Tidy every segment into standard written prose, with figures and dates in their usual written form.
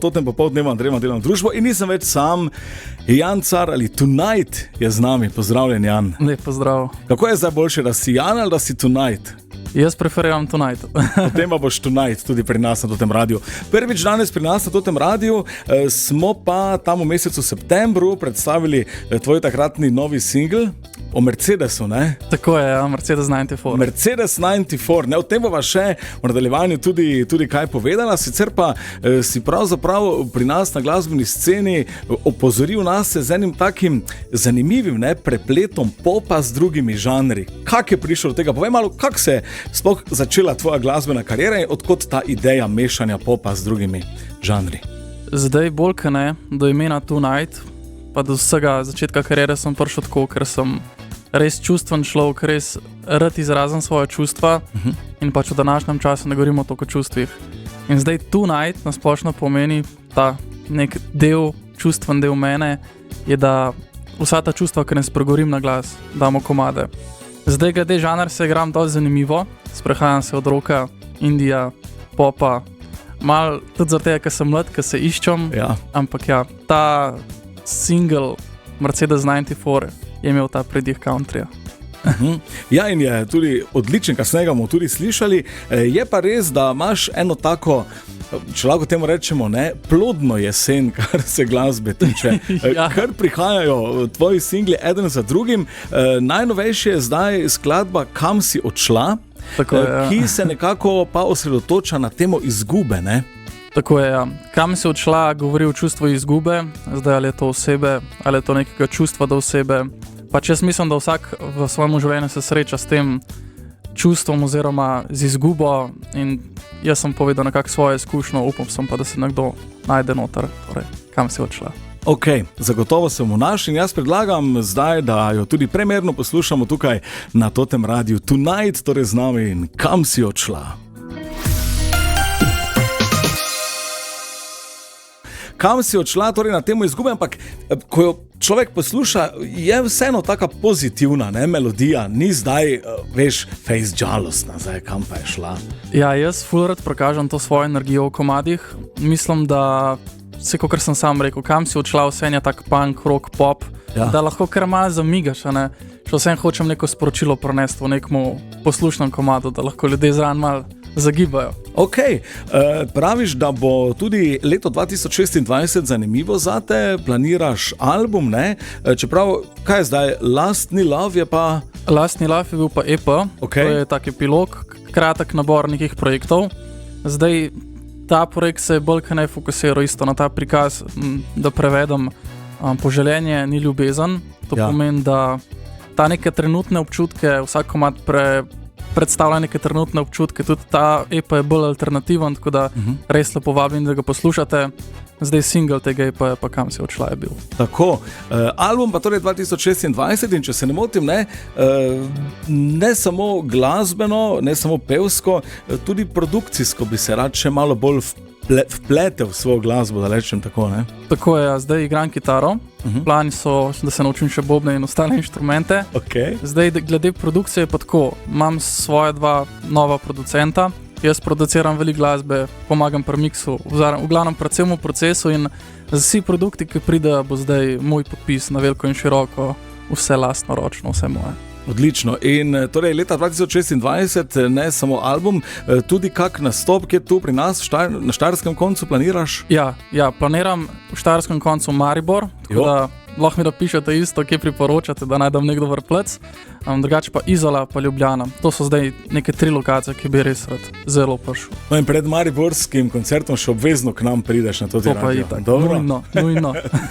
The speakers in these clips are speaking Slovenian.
totem popoldneva Andrejma delam družbo in nisem več sam. Jan Car ali Tonight je z nami. Pozdravljen, Jan. Lep pozdrav. Kako je zdaj boljše, da si Jan ali da si Tonight? Jaz preferiram Tonight. Potem pa boš Tonight tudi pri nas na Totem radiju. Prvič danes pri nas na Totem radiju smo pa tam v mesecu septembru predstavili tvoj takratni novi singl o Mercedesu, ne? Tako je, ja, Mercedes 94. Mercedes 94, ne? O tem bova še v nadaljevanju tudi kaj povedala, sicer pa si pravzaprav pri nas na glasbeni sceni opozoril nas z enim takim zanimivim, ne, prepletom popa z drugimi žanri. Kak je prišel do tega? Povej malo, kak se je sploh začela tvoja glasbena kariera in odkot ta ideja mešanja popa z drugimi žanri? Zdaj bolj ka ne, do imena Tonight, pa do vsega začetka kariere sem prišel tako, ker sem res čustven človek, res rad izrazim svoje čustva in pač v današnjem času ne govorimo toliko o čustvih. In zdaj Tonight nasplošno pomeni ta nek del, čustven del mene, je da vsa ta čustva, ki ne spregovorim na glas, damo komade. Zdaj glede žanr se igram dosti zanimivo, sprehajam se od rocka, indija, popa, malo tudi zato, ker sem mlad, ker se iščem, Ja. ampak ja, ta single Mercedes 94 je imel ta pridih countryja. Ja, in je tudi odličen, kasneje ga bomo tudi slišali. Je pa res, da imaš eno tako, če lahko temu rečemo, ne, plodno jesen, kar se glasbe tiče. Ja. Kar prihajajo tvoji singli eden za drugim. Najnovejši je zdaj skladba Kam si odšla, Tako je, ja. ki se nekako pa osredotoča na temo izgube, ne? Tako je, ja. Kam si odšla, govori o čustvu izgube, zdaj ali je to osebe, ali je to nekega čustva do osebe. Pač jaz mislim, da vsak v svojem življenju se sreča s tem čustvom oziroma z izgubo in jaz sem povedal nekako svojo izkušnjo, upam sem pa, da se nekdo najde noter, torej kam si odšla. Ok, zagotovo se bomo našli in jaz predlagam zdaj, da jo tudi premierno poslušamo tukaj na Totem radiju. Tonight, torej z nami in Kam si odšla. Kam si odšla, torej na temo izgube, ampak ko jo človek posluša, je vseeno taka pozitivna, ne, melodija, ni zdaj, veš, fejs žalostna, zdaj kam pa je šla. Ja, jaz ful rad prikažem to svojo energijo v komadih. Mislim, da vse, kakor sem sam rekel, kam si odšla, vse je tak punk, rock, pop, Ja. da lahko kar malo zamigaš, a ne? Če vsem hočem neko sporočilo pronesti v nekmu poslušnem komadu, da lahko ljudje zraven malo zagibajo. Ok, praviš, da bo tudi leto 2026 zanimivo zate, planiraš album, ne? Čeprav, kaj je zdaj, Lastni love je pa... Lastni love je bil pa EP, Okej. To je tak epilog, kratek nabor nekih projektov. Zdaj, ta projekt se je bolj kaj ne fokusiral isto na ta prikaz, da prevedem poželjenje ni ljubezen. To Ja. pomeni, da ta neke trenutne občutke, vsak komad predstavlja neke trenutne občutke, tudi ta EP je bolj alternativen, tako da res lepo vabim, da ga poslušate. Zdaj single tega EP je pa Kam si odšla je bil. Tako, album pa torej 2026 in če se ne motim, ne samo glasbeno, ne samo pevsko, tudi produkcijsko bi se rad še malo bolj vpletel v svojo glasbo, da rečem tako, ne? Tako je, ja, zdaj igram kitaro, plani so, da se naučim še bobne in ostale inštrumente. Ok. Zdaj, glede produkcije pa tako, imam svoje dva nova producenta, jaz produciram veliko glasbe, pomagam pri miksu, v glavnem predvsem v procesu in vsi produkti, ki pridejo, bo zdaj moj podpis na veliko in široko, vse lastno ročno, vse moje. Odlično. In torej leta 2026 ne samo album, tudi kak nastop, ki je tu pri nas na Štajerskem koncu planiraš? Ja, planiram v Štajerskem koncu Maribor, tako da lahko mi napišete isto, kje priporočate, da najdem nek dober plec. Drugače pa Izola pa Ljubljana. To so zdaj neke 3 lokacije, ki bi res rad zelo prišel. No in pred mariborskim koncertom še obvezno k nam prideš na to To pa radio. itak, Dobro? nujno.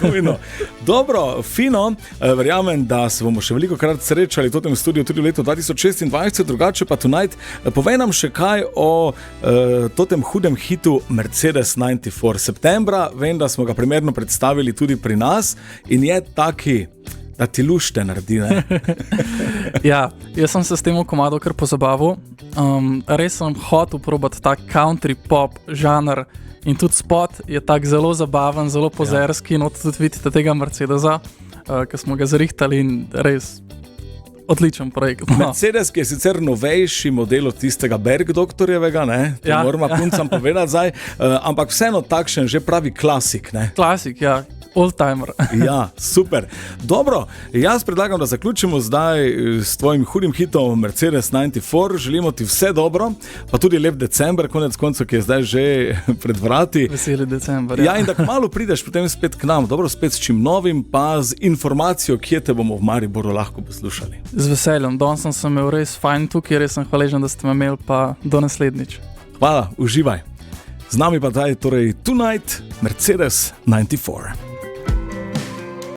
Nujno. Dobro, fino. Verjamem, da se bomo še veliko krat srečali v tem studiu tudi v letu 2026, drugače pa Tonight. Povej nam še kaj o tem hudem hitu Mercedes 94. Septembra, vem, da smo ga primerno predstavili tudi pri nas in je taki, da ti lušte naredi, ne? Ja, jaz sem se s tem komado kar pozabavil. Res sem hotel probati ta country pop žanr in tudi spot je tak zelo zabaven, zelo pozerski in tudi vidite tega Mercedesa, ki smo ga zrihtali in res odličen projekt. No. Mercedes, ki je sicer novejši model od tistega Bergdoktorjevega, ne? To Ja, moramo puncam povedati zdaj, ampak vseeno takšen že pravi klasik, ne? Klasik, ja, old-timer. Ja, super. Dobro, jaz predlagam, da zaključimo zdaj s tvojim hudim hitom Mercedes 94. Želimo ti vse dobro, pa tudi lep december, konec koncev, ki je zdaj že pred vrati. Veseli december. Ja, in da kmalu prideš potem spet k nam, dobro, spet s čim novim, pa z informacijo, kje te bomo v Mariboru lahko poslušali. Z veseljem. Danes sem imel res fajn tukaj, res sem hvaležen, da ste me imeli, pa do naslednjič. Hvala, uživaj. Z nami pa zdaj torej Tonight Mercedes 94.